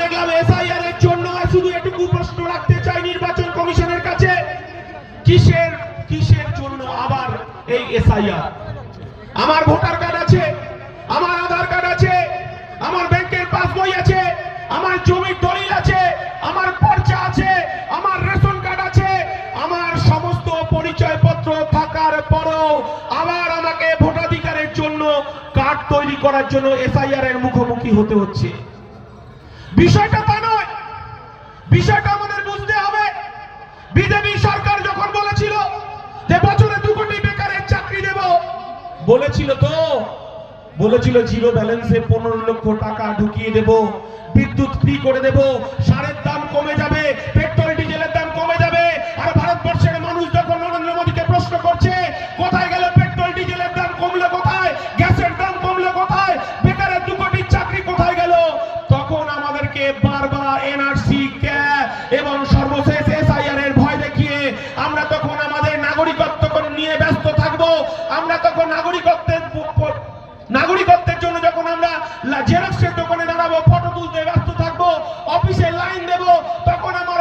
দেখলাম এসআইআর এর জন্য শুধু এটুকু প্রশ্ন রাখতে চাই নির্বাচন কমিশনের কাছে, কিসের কিসের জন্য আবার এই এসআইআর? আমার ভোটার কার্ড আছে, আমার আধার কার্ড আছে, আমার ব্যাংকের পাসবই আছে, আমার জমির দলিল আছে, আমার পর্চা আছে, আমার রেশন কার্ড আছে, আমার সমস্ত পরিচয়পত্র থাকার পরেও আবার আমাকে ভোটাধিকারের জন্য কার্ড তৈরি করার জন্য এসআইআর এর মুখোমুখি হতে হচ্ছে। বিষয়টা তা নয়, বিষয়টা আমাদের বুঝতে হবে। বিজেপি সরকার যখন বলেছিল যে বছরে 2 কোটি বেকারের চাকরি দেব, বলেছিল জিরো ব্যালেন্সে 15 লক্ষ টাকা ঢুকিয়ে দেব, বিদ্যুৎ ফ্রি করে দেব, সারের দাম কমে যাবে, পেট্রোল ডিজেলের দাম কমে যাবে। আর ভারতবর্ষের মানুষ যখন নরেন্দ্র মোদীকে প্রশ্ন করছে কোথায় গেল পেট্রোল ডিজেলের দাম কমলো কোথায়, গ্যাসের দাম কমলো কোথায়, বেকারের 2 কোটির চাকরি কোথায় গেল, তখন আমাদেরকে বারবার এনআরসি এবং সর্বশেষ এসআইআর এর ভয় দেখিয়ে আমরা তখন আমাদের নাগরিকত্ব নিয়ে ব্যস্ত থাকবো। আমরা তখন নাগরিকত্বের জন্য যখন আমরা জেরক্সের দোকানে দাঁড়াবো, ফটো তুলতে ব্যস্ত থাকবো, অফিসে লাইন দেব, তখন আমার